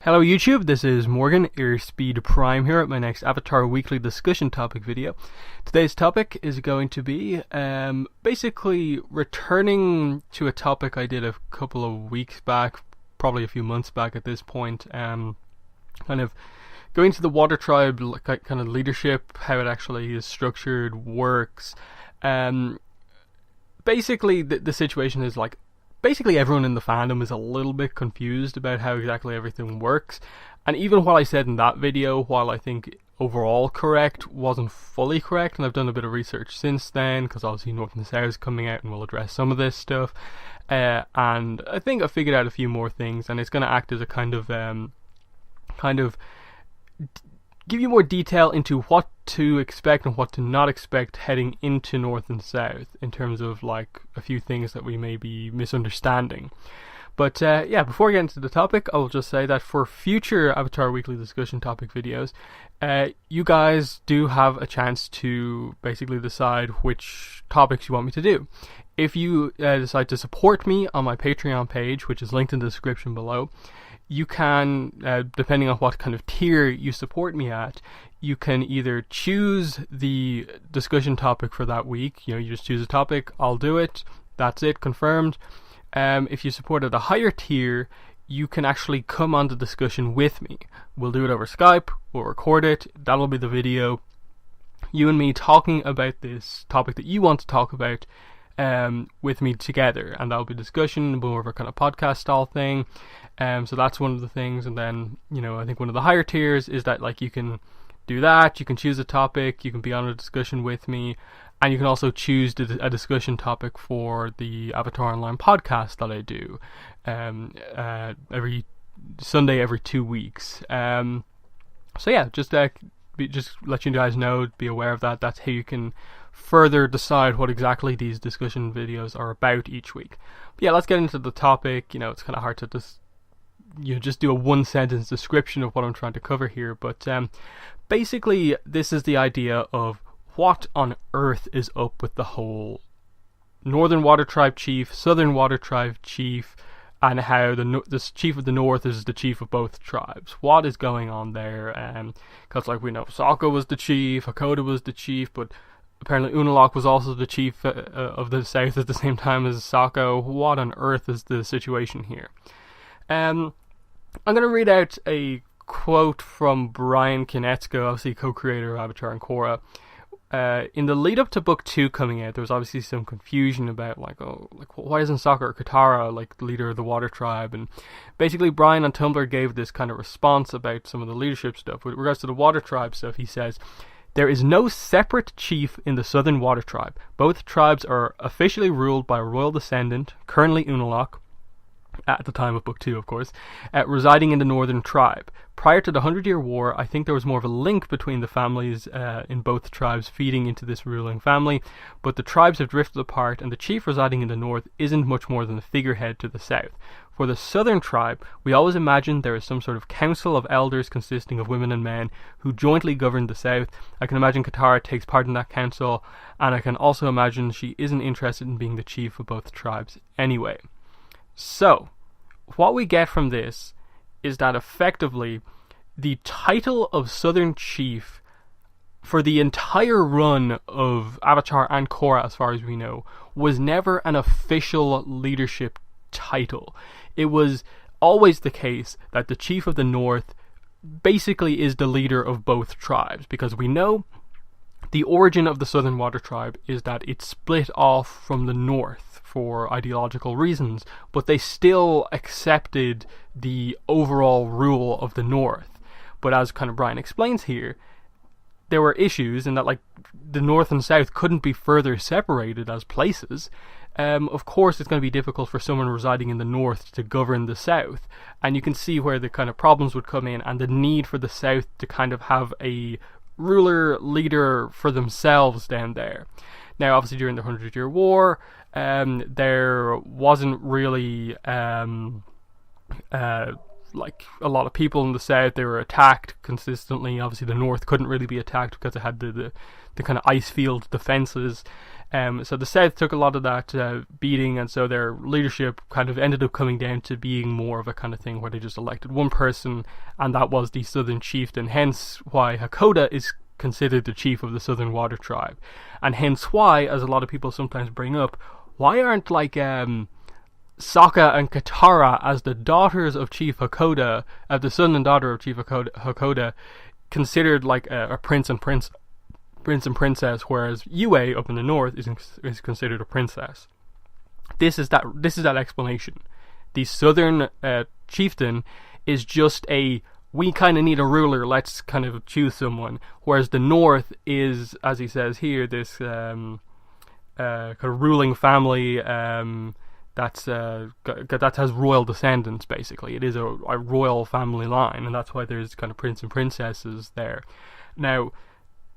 Hello YouTube, this is Morgan, Airspeed Prime here at my next Avatar Weekly discussion topic video. Today's topic is going to be basically returning to a topic I did a couple of weeks back, probably a few months back at this point, kind of going to the Water Tribe kind of leadership, how it actually is structured, works. Basically the situation is like, basically everyone in the fandom is a little bit confused about how exactly everything works, and even what I said in that video, while I think overall correct, wasn't fully correct, and I've done a bit of research since then, because obviously North and South is coming out and we'll address some of this stuff, and I think I figured out a few more things, and it's going to act as a kind of give you more detail into what to expect and what to not expect heading into North and South in terms of like a few things that we may be misunderstanding. But yeah, before I get into the topic, I will just say that for future Avatar Weekly discussion topic videos, you guys do have a chance to basically decide which topics you want me to do. If you decide to support me on my Patreon page, which is linked in the description below, you can, depending on what kind of tier you support me at, you can either choose the discussion topic for that week. You just choose a topic, I'll do it, that's it, confirmed. If you support at a higher tier, you can actually come on the discussion with me. We'll do it over Skype, we'll record it, that'll be the video. You and me talking about this topic that you want to talk about with me together, and that'll be discussion, more of a kind of podcast style thing. So that's one of the things, and then I think one of the higher tiers is that like you can do that, you can choose a topic, you can be on a discussion with me, and you can also choose a discussion topic for the Avatar Online podcast that I do every Sunday every 2 weeks. So yeah, just let you guys know, be aware of that. That's how you can further decide what exactly these discussion videos are about each week. But yeah, let's get into the topic. It's kind of hard to just do a one sentence description of what I'm trying to cover here, but basically this is the idea of what on earth is up with the whole Northern Water Tribe chief, Southern Water Tribe chief, and how the chief of the North is the chief of both tribes. What is going on there? Because like we know, Sokka was the chief, Hakoda was the chief, but apparently Unalaq was also the chief of the South at the same time as Sokka. What on earth is the situation here? I'm going to read out a quote from Brian Konietzko, obviously co-creator of Avatar and Korra. In the lead up to book 2 coming out, there was obviously some confusion about why isn't Sokka or Katara like the leader of the Water Tribe? And basically Brian on Tumblr gave this kind of response about some of the leadership stuff. With regards to the Water Tribe stuff, he says, "There is no separate chief in the Southern Water Tribe. Both tribes are officially ruled by a royal descendant, currently Unalaq, at the time of Book 2, of course, residing in the Northern Tribe. Prior to the 100-Year War, I think there was more of a link between the families in both tribes feeding into this ruling family, but the tribes have drifted apart, and the chief residing in the North isn't much more than the figurehead to the South. For the Southern Tribe, we always imagine there is some sort of council of elders consisting of women and men who jointly govern the South. I can imagine Katara takes part in that council, and I can also imagine she isn't interested in being the chief of both tribes anyway." So, what we get from this is that effectively the title of Southern Chief for the entire run of Avatar and Korra, as far as we know, was never an official leadership title. It was always the case that the Chief of the North basically is the leader of both tribes, because we know the origin of the Southern Water Tribe is that it split off from the North for ideological reasons, but they still accepted the overall rule of the North. But as kind of Brian explains here, there were issues in that like the North and South couldn't be further separated as places. Of course it's going to be difficult for someone residing in the North to govern the South, and you can see where the kind of problems would come in, and the need for the South to kind of have a ruler leader for themselves down there. Now obviously during the 100-Year War, there wasn't really like a lot of people in the south, they were attacked consistently. Obviously the north couldn't really be attacked because it had the kind of ice field defenses. So the south took a lot of that beating, and so their leadership kind of ended up coming down to being more of a kind of thing where they just elected one person, and that was the southern chieftain, hence why Hakoda is considered the chief of the Southern Water Tribe. And hence why, as a lot of people sometimes bring up, why aren't like Sokka and Katara as the daughters of Chief Hakoda, the son and daughter of Chief Hakoda, considered like a prince and princess, whereas Yue up in the north is considered a princess. This is that explanation. The southern chieftain is just we kind of need a ruler, let's kind of choose someone, whereas the north is, as he says here, this kind of ruling family that has royal descendants. Basically it is a royal family line, and that's why there's kind of prince and princesses there. Now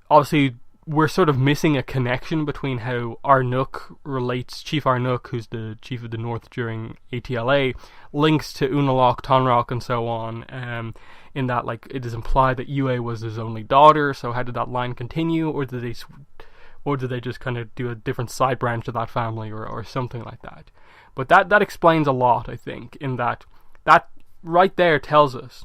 obviously we're sort of missing a connection between how Arnuk relates, Chief Arnuk, who's the chief of the north during ATLA, links to Unalaq, Tonraq and so on, in that like it is implied that Yue was his only daughter. So how did that line continue, or did they just kind of do a different side branch of that family, or something like that? But that explains a lot, I think, in that right there tells us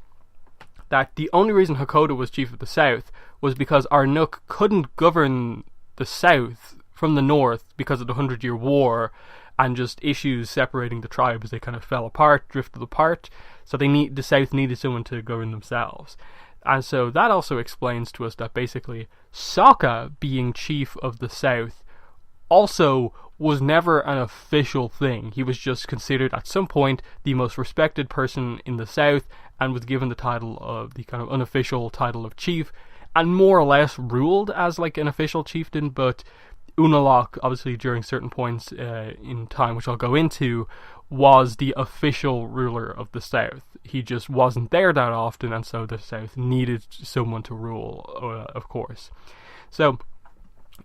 that the only reason Hakoda was chief of the south was because Arnuk couldn't govern the south from the north because of the 100-Year War and just issues separating the tribes. They kind of fell apart, drifted apart, so the south needed someone to govern themselves. And so that also explains to us that basically Sokka being chief of the south also was never an official thing. He was just considered at some point the most respected person in the south, and was given the title of the kind of unofficial title of chief, and more or less ruled as like an official chieftain. But Unalaq, obviously during certain points in time, which I'll go into, was the official ruler of the south. He just wasn't there that often, and so the south needed someone to rule, of course. So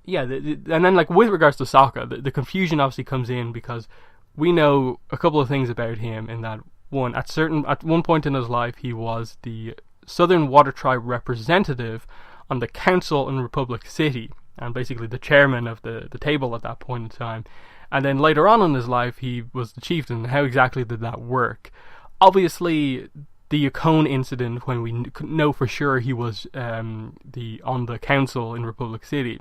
yeah, and then like with regards to Sokka, the confusion obviously comes in because we know a couple of things about him, in that at one point in his life he was the Southern Water Tribe representative on the council in Republic City, and basically the chairman of the table at that point in time. And then later on in his life he was the chieftain. How exactly did that work? Obviously the Yukon incident, when we know for sure he was on the council in Republic City,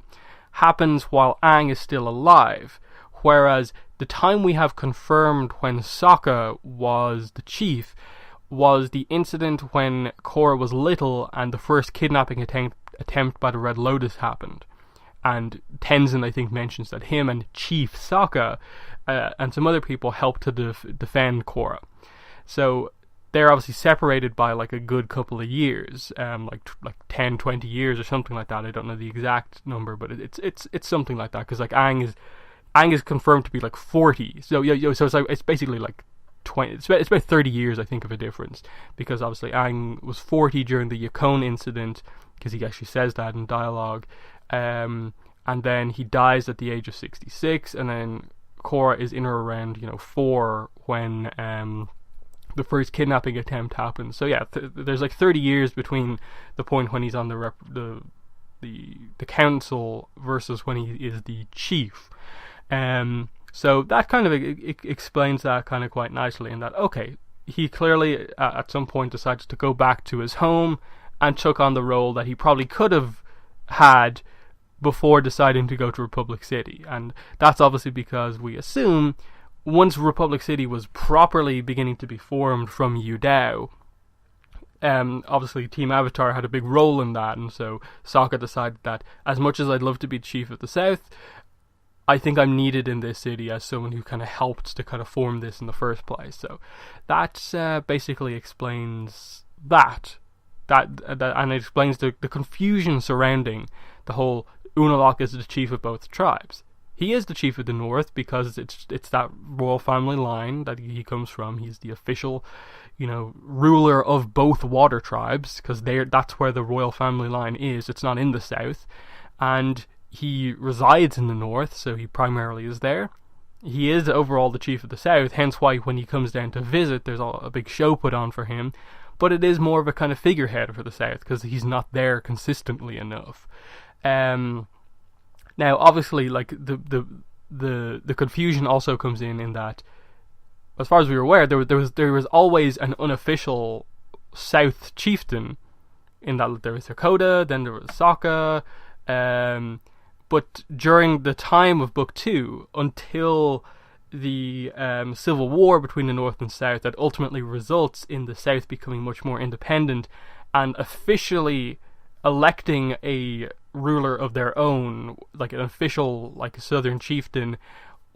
happens while Aang is still alive, whereas the time we have confirmed when Sokka was the chief was the incident when Korra was little and the first kidnapping attempt by the Red Lotus happened. And Tenzin, I think, mentions that him and Chief Sokka and some other people helped to defend Korra. So they're obviously separated by like a good couple of years, like 10, 20 years or something like that. I don't know the exact number, but it's something like that, because like Aang is confirmed to be like 40. So so it's basically like 20. It's about 30 years, I think, of a difference, because obviously Aang was 40 during the Yukon incident, because he actually says that in dialogue, and then he dies at the age of 66, and then Korra is in or around 4 when the first kidnapping attempt happens. So yeah, there's like 30 years between the point when he's on the council versus when he is the chief. So that kind of explains that kind of quite nicely, in that, okay, he clearly at some point decided to go back to his home and took on the role that he probably could have had before deciding to go to Republic City. And that's obviously because we assume once Republic City was properly beginning to be formed from Yudao, obviously Team Avatar had a big role in that, and so Sokka decided that as much as I'd love to be Chief of the South, I think I'm needed in this city as someone who kind of helped to kind of form this in the first place. So that basically explains that and it explains the confusion surrounding the whole Unalaq is the chief of both tribes. He is the chief of the north because it's that royal family line that he comes from. He's the official, ruler of both water tribes, because that's where the royal family line is. It's not in the south, and he resides in the north, so he primarily is there. he is overall the chief of the South, hence why when he comes down to visit, there's a big show put on for him. But it is more of a kind of figurehead for the South because he's not there consistently enough. Now, obviously, like the confusion also comes in that, as far as we were aware, there was always an unofficial South chieftain. In that there was Sokka, then there was Sokka. But during the time of Book 2, until the civil war between the North and South that ultimately results in the South becoming much more independent and officially electing a ruler of their own, like an official, like a Southern chieftain,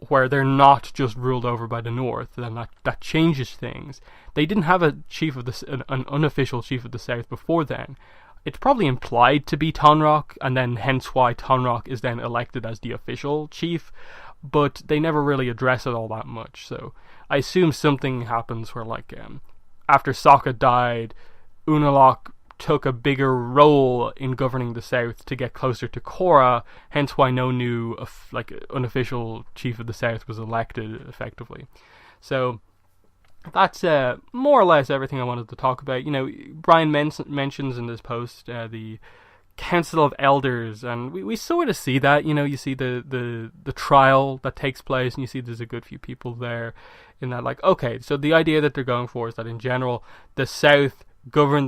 where they're not just ruled over by the North, then that changes things. They didn't have a chief of an unofficial chief of the South before then. It's probably implied to be Tonrock, and then hence why Tonrock is then elected as the official chief, but they never really address it all that much. So I assume something happens where, like, after Sokka died, Unalaq took a bigger role in governing the South to get closer to Korra, hence why no new unofficial chief of the South was elected effectively. So that's more or less everything I wanted to talk about. You know, Brian mentions in this post the Council of Elders, and we sort of see that. You know, you see the trial that takes place, and you see there's a good few people there in that. Like, okay, so the idea that they're going for is that in general the South govern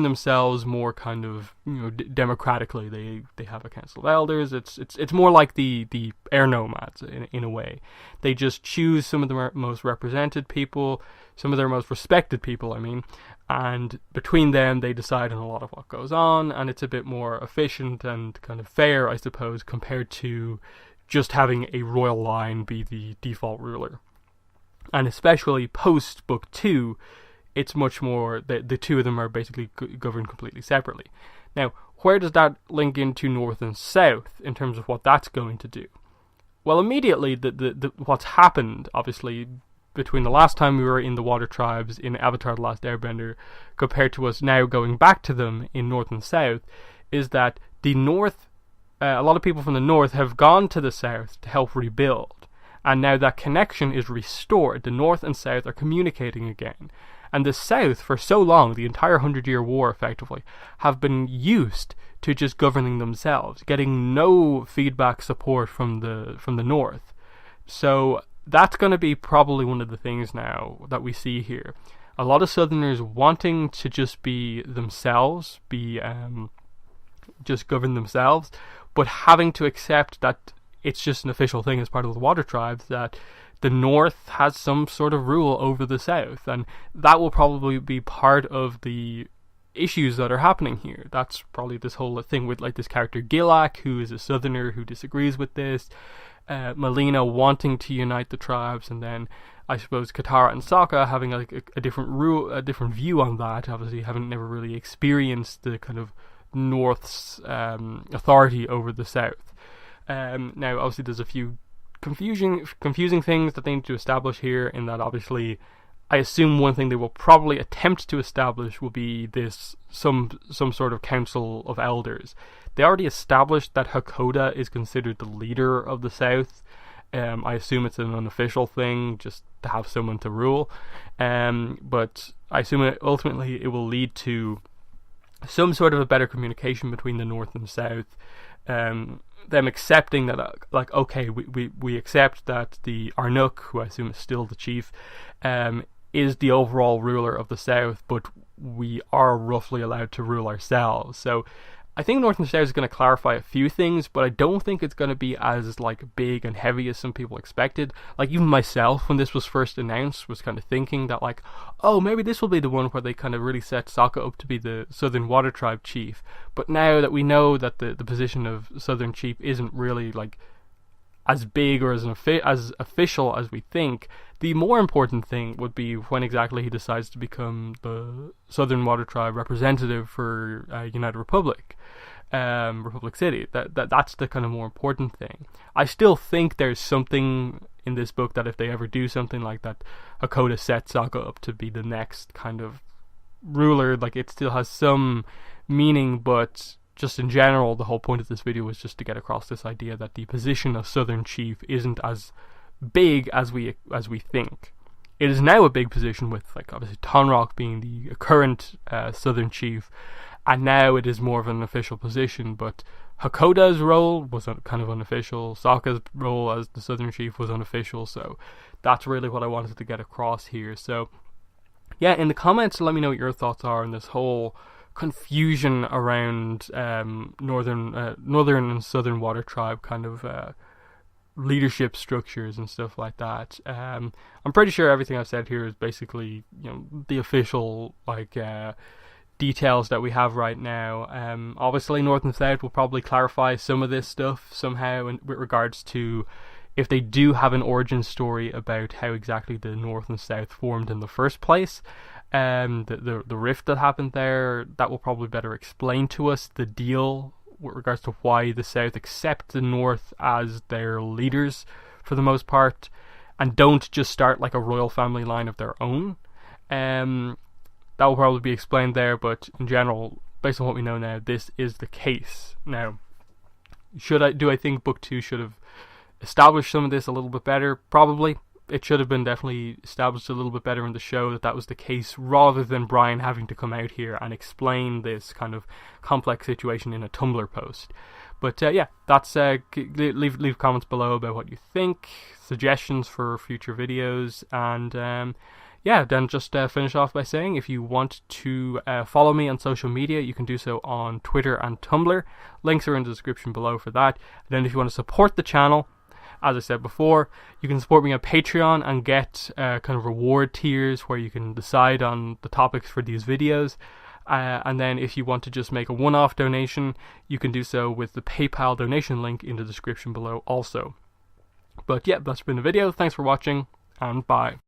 themselves more kind of, you know, democratically. They have a Council of Elders. It's more like the air nomads in a way. They just choose some of the most represented people, some of their most respected people, I mean, and between them they decide on a lot of what goes on, and it's a bit more efficient and kind of fair, I suppose, compared to just having a royal line be the default ruler. And especially post Book 2, it's much more, the two of them are basically governed completely separately. Now, where does that link into North and South in terms of what that's going to do? Well, immediately, what's happened, obviously, between the last time we were in the Water Tribes in Avatar: The Last Airbender compared to us now going back to them in North and South, is that the North, a lot of people from the North have gone to the South to help rebuild. And now that connection is restored. The North and South are communicating again. And the South, for so long, the entire 100-Year War, effectively, have been used to just governing themselves, getting no feedback support from the North. So that's going to be probably one of the things now that we see here. A lot of Southerners wanting to just be themselves, just govern themselves, but having to accept that it's just an official thing as part of the Water Tribes, that the North has some sort of rule over the South, and that will probably be part of the issues that are happening here. That's probably this whole thing with, like, this character Gilak, who is a Southerner who disagrees with this, Melina wanting to unite the tribes, and then I suppose Katara and Sokka having like a different view on that. Obviously, having never really experienced the kind of North's authority over the South. Now, obviously, there's a few confusing things that they need to establish here, in that obviously I assume one thing they will probably attempt to establish will be this some sort of council of elders. They already established that Hakoda is considered the leader of the South. I assume it's an unofficial thing, just to have someone to rule. But I assume ultimately it will lead to some sort of a better communication between the North and South. Them accepting that, like, okay, we accept that the Arnuk, who I assume is still the chief, is the overall ruler of the South, but we are roughly allowed to rule ourselves. So I think North and South is going to clarify a few things, but I don't think it's going to be as like big and heavy as some people expected. Like, even myself, when this was first announced, was kind of thinking that, like, oh, maybe this will be the one where they kind of really set Sokka up to be the Southern Water Tribe chief. But now that we know that the position of Southern chief isn't really like as big or as official as we think, the more important thing would be when exactly he decides to become the Southern Water Tribe representative for United Republic, Republic City. That's the kind of more important thing. I still think there's something in this book that if they ever do something like that, Hakoda sets Sokka up to be the next kind of ruler. Like, it still has some meaning, but just in general, the whole point of this video was just to get across this idea that the position of Southern Chief isn't as big as we think. It is now a big position with, like, obviously Tonrock being the current Southern Chief, and now it is more of an official position. But Hakoda's role was kind of unofficial. Sokka's role as the Southern Chief was unofficial. So that's really what I wanted to get across here. So yeah, in the comments, let me know what your thoughts are on this whole confusion around northern and southern water tribe kind of leadership structures and stuff like that. I'm pretty sure everything I've said here is basically, the official, like, details that we have right now. Obviously North and South will probably clarify some of this stuff somehow with regards to if they do have an origin story about how exactly the North and South formed in the first place. The rift that happened there, that will probably better explain to us the deal with regards to why the South accept the North as their leaders for the most part, and don't just start like a royal family line of their own. That will probably be explained there, but in general, based on what we know now, this is the case. Now, do I think Book 2 should have established some of this a little bit better? Probably. It should have been definitely established a little bit better in the show that was the case, rather than Brian having to come out here and explain this kind of complex situation in a Tumblr post. But yeah, that's leave comments below about what you think, suggestions for future videos, and yeah, then just finish off by saying, if you want to follow me on social media, you can do so on Twitter and Tumblr. Links are in the description below for that. And then if you want to support the channel, as I said before, you can support me on Patreon and get kind of reward tiers where you can decide on the topics for these videos. And then if you want to just make a one-off donation, you can do so with the PayPal donation link in the description below also. But yeah, that's been the video. Thanks for watching, and bye.